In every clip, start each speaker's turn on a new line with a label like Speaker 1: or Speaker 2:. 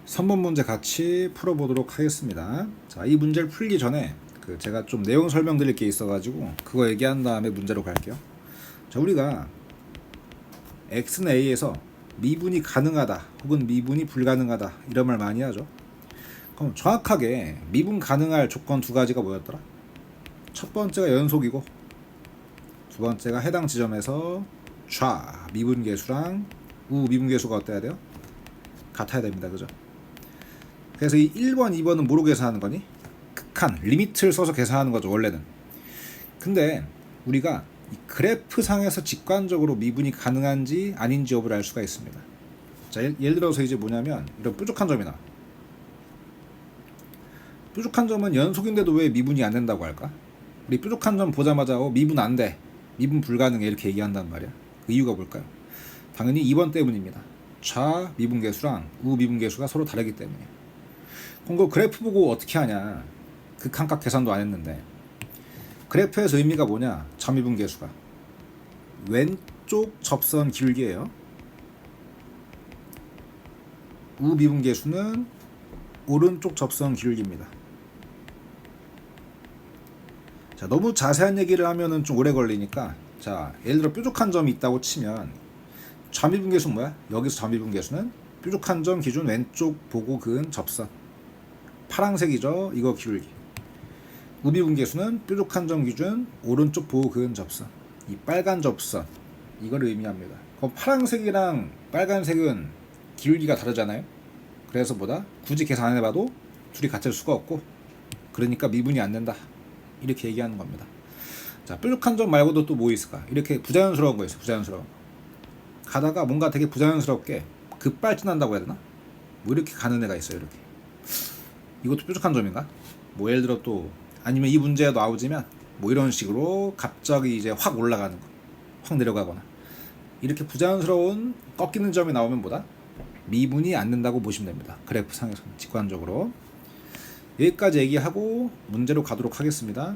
Speaker 1: 3번 문제 같이 풀어보도록 하겠습니다. 자, 이 문제를 풀기 전에 제가 좀 내용 설명드릴 게 있어가지고 그거 얘기한 다음에 문제로 갈게요. 자, 우리가 x는 a에서 미분이 가능하다 혹은 미분이 불가능하다 이런 말 많이 하죠. 그럼 정확하게 미분 가능할 조건 두 가지가 뭐였더라? 첫 번째가 연속이고 두 번째가 해당 지점에서 좌 미분계수랑 우 미분계수가 어때야 돼요? 같아야 됩니다. 그죠? 그래서 이 1번, 2번은 뭐로 계산하는 거니? 극한, 리미트를 써서 계산하는 거죠, 원래는. 근데 우리가 이 그래프 상에서 직관적으로 미분이 가능한지 아닌지 여부를 알 수가 있습니다. 자, 예를 들어서 이제 뭐냐면 이런 뾰족한 점이 나와. 뾰족한 점은 연속인데도 왜 미분이 안 된다고 할까? 우리 뾰족한 점 보자마자 미분 안 돼, 미분 불가능해 이렇게 얘기한단 말이야. 그 이유가 뭘까요? 당연히 2번 때문입니다. 좌 미분계수랑 우 미분계수가 서로 다르기 때문이에요. 그럼 그 그래프 보고 어떻게 하냐? 극한값 계산도 안 했는데 그래프에서 의미가 뭐냐? 점이분계수가 왼쪽 접선 기울기예요. 우미분계수는 오른쪽 접선 기울기입니다. 자, 너무 자세한 얘기를 하면은 좀 오래 걸리니까, 자, 예를 들어 뾰족한 점이 있다고 치면 점이분계수는 뭐야? 여기서 점이분계수는 뾰족한 점 기준 왼쪽 보고 그은 접선, 파란색이죠. 이거 기울기. 우비분계수는 뾰족한 점 기준 오른쪽 보고 그은 접선, 이 빨간 접선, 이걸 의미합니다. 그럼 파란색이랑 빨간색은 기울기가 다르잖아요. 그래서 뭐다? 굳이 계산 안 해봐도 둘이 같을 수가 없고, 그러니까 미분이 안 된다 이렇게 얘기하는 겁니다. 자, 뾰족한 점 말고도 또 뭐 있을까? 이렇게 부자연스러운 거 있어요. 부자연스러운 거. 가다가 뭔가 되게 부자연스럽게 급발진한다고 해야 되나? 뭐 이렇게 가는 애가 있어요. 이렇게. 이것도 뾰족한 점인가? 뭐 예를 들어 또 아니면 이 문제에 나오지만 뭐 이런 식으로 갑자기 이제 확 올라가는 거, 확 내려가거나 이렇게 부자연스러운 꺾이는 점이 나오면 뭐다? 미분이 안 된다고 보시면 됩니다. 그래프 상에서는 직관적으로. 여기까지 얘기하고 문제로 가도록 하겠습니다.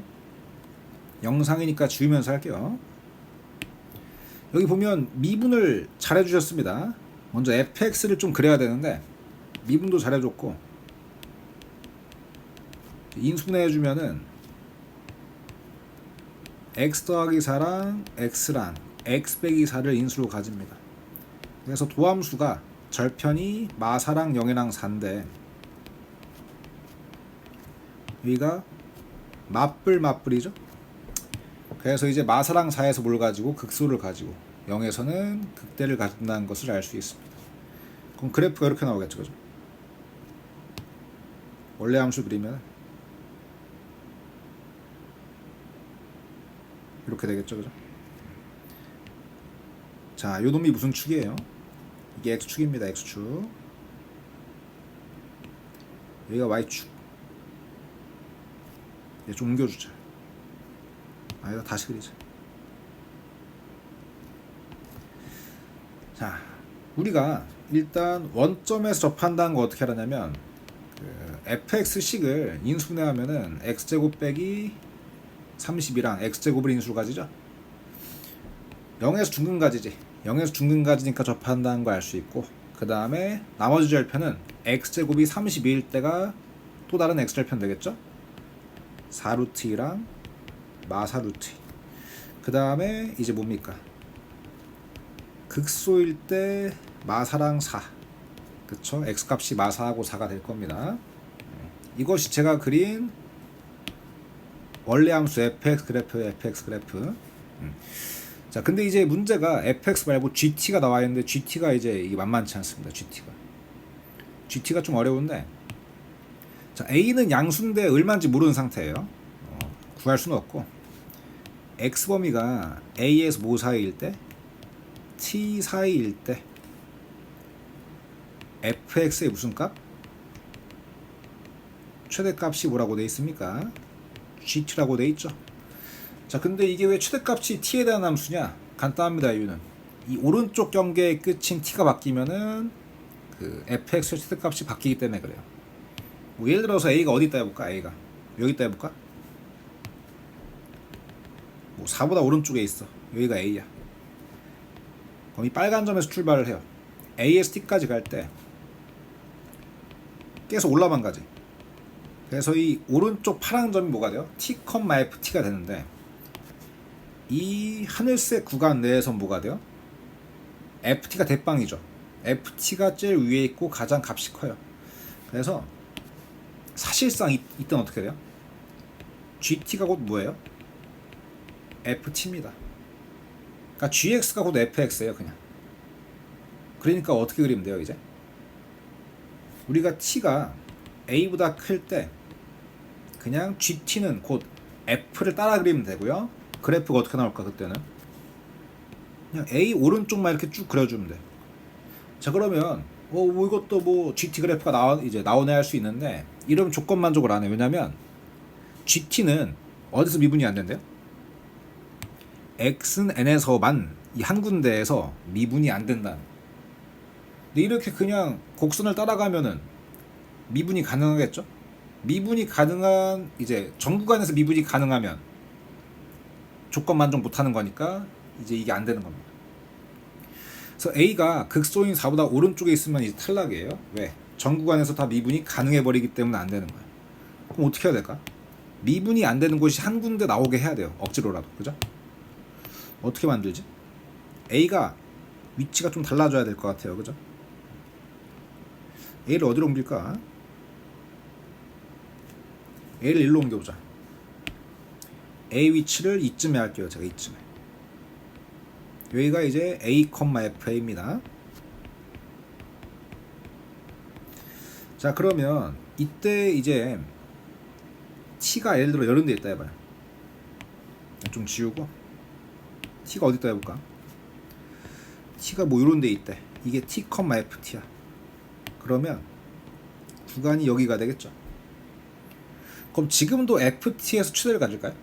Speaker 1: 영상이니까 지우면서 할게요. 여기 보면 미분을 잘 해주셨습니다. 먼저 fx를 좀 그려야 되는데 미분도 잘 해줬고, 인수분해해주면은 x 더하기 4랑 x랑 x 빼기 4를 인수로 가집니다. 그래서 도함수가 절편이 마사랑 0이랑 4인데 여기가 맞불이죠. 그래서 이제 마사랑 4에서 뭘 가지고 극소를 가지고 0에서는 극대를 가진다는 것을 알 수 있습니다. 그럼 그래프가 이렇게 나오겠죠. 그죠? 원래 함수 그리면 이렇게 되겠죠. 그죠? 자, 요 놈이 무슨 축이에요? 이게 x축입니다. x축. 여기가 y축. 얘 좀 옮겨주자. 이거 다시 그리자. 자, 우리가 일단 원점에서 접한다는 거 어떻게 하냐면 fx식을 인수분해하면은 x제곱 빼기 32랑 x제곱을 인수로 가지죠. 0에서 중근가지지. 0에서 중근가지니까 접한다는 거 알 수 있고, 그 다음에 나머지 절편은 x제곱이 32일 때가 또 다른 x절편 되겠죠. 4루트2랑 마사루트2. 그 다음에 이제 뭡니까? 극소일 때 마사랑 4. 그쵸? x값이 마사하고 4가 될 겁니다. 이것이 제가 그린 원래 함수 fx 그래프의 fx 그래프. 자, 근데 이제 문제가 fx 말고 gt가 나와 있는데 gt가 이제 이게 만만치 않습니다. gt가 좀 어려운데, 자, a는 양수인데 얼마인지 모르는 상태예요. 구할 수는 없고, x 범위가 a에서 뭐 사이일 때, t 사이일 때 fx의 무슨 값? 최대값이 뭐라고 돼 있습니까? gt라고 돼 있죠. 자, 근데 이게 왜 최대값이 t에 대한 함수냐? 간단합니다. 이유는 이 오른쪽 경계의 끝인 t가 바뀌면은 그 fx의 최대값이 바뀌기 때문에 그래요. 뭐 예를 들어서 a가 어디 있다 해볼까? a가 여기 있다 해볼까? 뭐 4보다 오른쪽에 있어. 여기가 a야. 그럼 이 빨간 점에서 출발을 해요. a에서 t까지 갈 때 계속 올라만 가지. 그래서 이 오른쪽 파란 점이 뭐가 돼요? t, ft가 되는데 이 하늘색 구간 내에서 뭐가 돼요? ft가 대빵이죠. ft가 제일 위에 있고 가장 값이 커요. 그래서 사실상 이때는 어떻게 돼요? gt가 곧 뭐예요? ft입니다. 그러니까 gx가 곧 fx예요. 그냥. 그러니까 어떻게 그리면 돼요? 이제 우리가 t가 a보다 클 때 그냥 gt는 곧 f를 따라 그리면 되고요. 그래프가 어떻게 나올까? 그때는 그냥 a 오른쪽만 이렇게 쭉 그려주면 돼. 자, 그러면 뭐 이것도 뭐 GT 그래프가 나오네 할 수 있는데 이러면 조건 만족을 안 해. 왜냐면 GT는 어디서 미분이 안 된대요? X는 N에서만 이 한 군데에서 미분이 안 된다는. 근데 이렇게 그냥 곡선을 따라가면은 미분이 가능하겠죠? 미분이 가능한 이제 전 구간에서 미분이 가능하면 조건 만족 못하는 거니까 이제 이게 안 되는 겁니다. 그래서 A가 극소인 4보다 오른쪽에 있으면 이제 탈락이에요. 왜? 전 구간에서 다 미분이 가능해버리기 때문에 안 되는 거예요. 그럼 어떻게 해야 될까? 미분이 안 되는 곳이 한 군데 나오게 해야 돼요. 억지로라도. 그죠? 어떻게 만들지? A가 위치가 좀 달라져야 될 것 같아요. 그죠? A를 어디로 옮길까? A를 일로 옮겨보자. A 위치를 이쯤에 할게요. 제가 이쯤에. 여기가 이제 A, FA입니다. 자, 그러면 이때 이제 T가 예를 들어 이런 데 있다 해봐요. 좀 지우고 T가 어디 있다 해볼까? T가 뭐 이런 데 있대. 이게 T, FT야. 그러면 구간이 여기가 되겠죠. 그럼 지금도 FT에서 최대를 가질까요?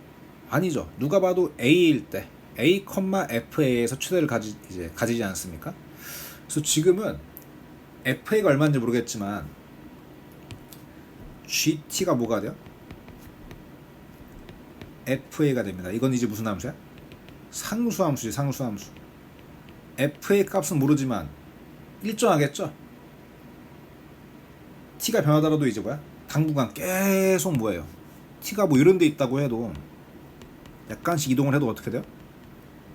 Speaker 1: 아니죠. 누가 봐도 A일 때 A, FA에서 최대를 가지지 않습니까? 그래서 지금은 FA가 얼마인지 모르겠지만 GT가 뭐가 돼요? FA가 됩니다. 이건 이제 무슨 함수야? 상수함수지. 상수함수. FA 값은 모르지만 일정하겠죠? T가 변하더라도 이제 뭐야? 당분간 계속 뭐예요? T가 뭐 이런 데 있다고 해도 약간씩 이동을 해도 어떻게 돼요?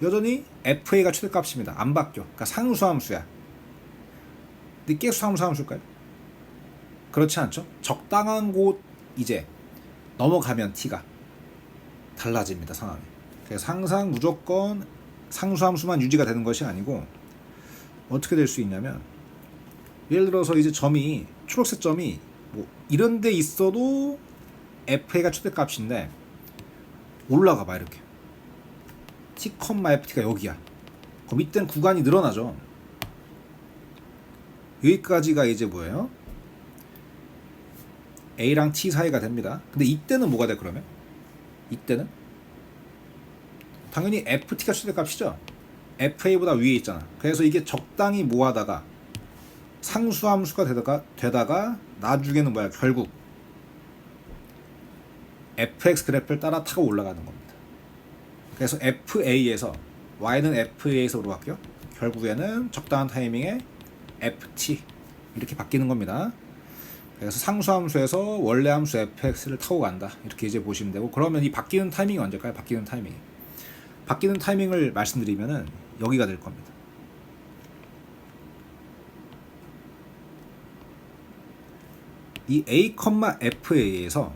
Speaker 1: 여전히 FA가 최대값입니다. 안 바뀌어. 그러니까 상수함수야. 근데 계속 상수함수일까요? 그렇지 않죠? 적당한 곳 이제 넘어가면 T가 달라집니다. 상황이. 그래서 항상 무조건 상수함수만 유지가 되는 것이 아니고 어떻게 될 수 있냐면 예를 들어서 이제 점이 초록색 점이 뭐 이런 데 있어도 FA가 최대값인데 올라가 봐 이렇게. T, FT가 여기야. 그럼 이때는 구간이 늘어나죠. 여기까지가 이제 뭐예요? A랑 T 사이가 됩니다. 근데 이때는 뭐가 돼 그러면? 이때는? 당연히 FT가 최대값이죠. FA보다 위에 있잖아. 그래서 이게 적당히 모아다가 상수함수가 되다가 나중에는 뭐야? 결국 FX 그래프를 따라 타고 올라가는 겁니다. 그래서 FA에서 Y는 FA에서 올라갈게요. 결국에는 적당한 타이밍에 FT 이렇게 바뀌는 겁니다. 그래서 상수함수에서 원래 함수 fx를 타고 간다. 이렇게 이제 보시면 되고 그러면 이 바뀌는 타이밍이 언제일까요? 바뀌는 타이밍을 말씀드리면은 여기가 될 겁니다. 이 A, FA에서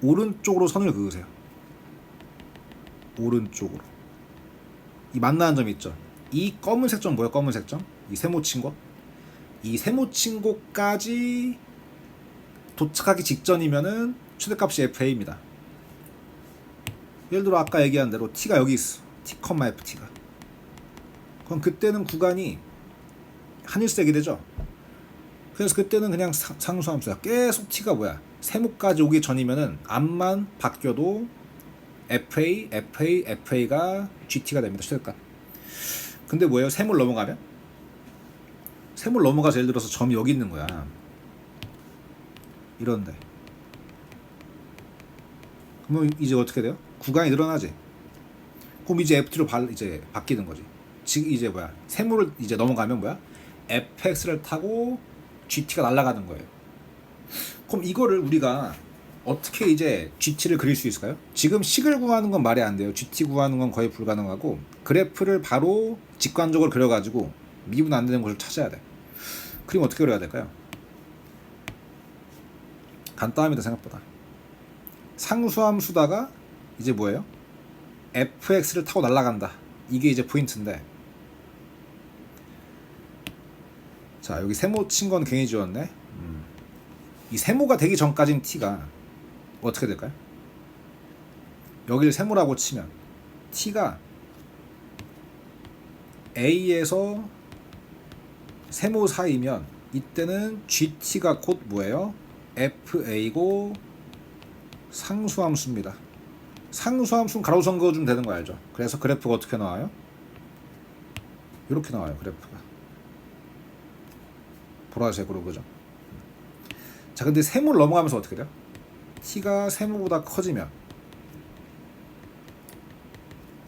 Speaker 1: 오른쪽으로 선을 그으세요. 오른쪽으로. 이 만나는 점 있죠. 이 검은색 점 뭐야? 검은색 점? 이 세모 친 곳. 이 세모 친 곳까지 도착하기 직전이면은 최대값이 FA입니다. 예를 들어 아까 얘기한 대로 T가 여기 있어. T, FT가. 그럼 그때는 구간이 하늘색이 되죠. 그래서 그때는 그냥 상수함수야. 계속 T가 뭐야? 세모까지 오기 전이면은 앞만 바뀌어도 FA가 GT가 됩니다. 최대값. 근데 뭐예요? 세모를 넘어가면? 세모를 넘어가서 예를 들어서 점이 여기 있는 거야. 이런데. 그러면 이제 어떻게 돼요? 구간이 늘어나지. 그럼 이제 FT로 이제 바뀌는 거지. 지금 이제 뭐야? 세모를 이제 넘어가면 뭐야? FX를 타고 GT가 날아가는 거예요. 그럼 이거를 우리가 어떻게 이제 GT를 그릴 수 있을까요? 지금 식을 구하는 건 말이 안 돼요. GT 구하는 건 거의 불가능하고 그래프를 바로 직관적으로 그려가지고 미분 안 되는 것을 찾아야 돼. 그림 어떻게 그려야 될까요? 간단합니다. 생각보다. 상수함수다가 이제 뭐예요? fx를 타고 날아간다. 이게 이제 포인트인데, 자 여기 세모 친 건 괜히 지웠네. 이 세모가 되기 전까지는 t가 어떻게 될까요? 여기를 세모라고 치면 t가 a에서 세모 사이면 이때는 gt가 곧 뭐예요? fa고 상수함수입니다. 상수함수는 가로선 그어주면 되는 거 알죠? 그래서 그래프가 어떻게 나와요? 이렇게 나와요. 그래프가 보라색으로. 그죠? 자 근데 세모를 넘어가면서 어떻게 돼요? t가 세모보다 커지면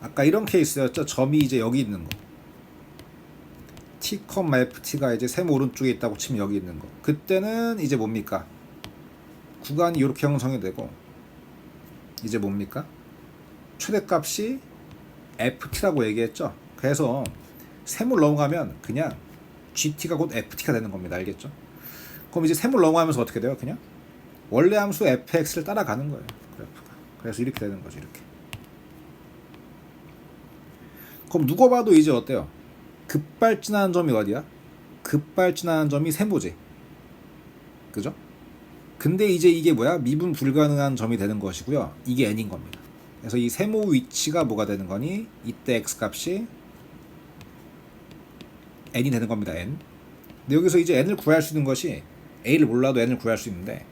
Speaker 1: 아까 이런 케이스였죠. 점이 이제 여기 있는 거, t, ft가 이제 세모 오른쪽에 있다고 치면 여기 있는 거, 그때는 이제 뭡니까? 구간이 이렇게 형성이 되고 이제 뭡니까? 최대값이 ft라고 얘기했죠. 그래서 세모를 넘어가면 그냥 gt가 곧 ft가 되는 겁니다. 알겠죠? 그럼 이제 세모를 넘어가면서 어떻게 돼요? 그냥 원래 함수 fx를 따라가는 거예요. 그래프가. 그래서 이렇게 되는 거죠. 이렇게. 그럼 누가 봐도 이제 어때요? 급발진하는 점이 어디야? 급발진하는 점이 세모지. 그죠? 근데 이제 이게 뭐야? 미분 불가능한 점이 되는 것이고요. 이게 n인 겁니다. 그래서 이 세모 위치가 뭐가 되는 거니? 이때 x 값이 n이 되는 겁니다. n. 근데 여기서 이제 n을 구할 수 있는 것이, a를 몰라도 n을 구할 수 있는데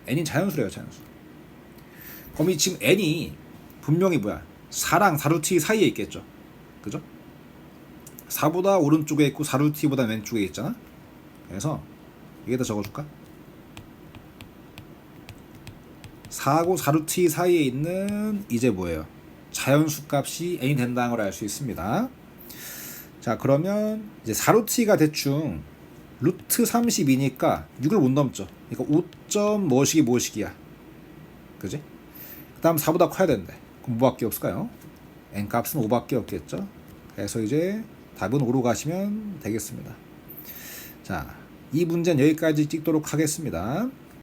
Speaker 1: n이 자연수래요. 자연수. 그럼 이 지금 n이 분명히 뭐야? 4랑 4루트 사이에 있겠죠. 그죠? 4보다 오른쪽에 있고 4루트보다 왼쪽에 있잖아. 그래서 여기다 적어줄까? 4하고 4루트 사이에 있는 이제 뭐예요? 자연수 값이 n이 된다는 걸 알 수 있습니다. 자 그러면 이제 4루트가 대충 루트 32니까 6을 못 넘죠. 그러니까 5점 뭐시기야. 그지? 그 다음 4보다 커야 되는데 그럼 뭐밖에 없을까요? n 값은 5밖에 없겠죠. 그래서 이제 답은 5로 가시면 되겠습니다. 자, 이 문제는 여기까지 찍도록 하겠습니다.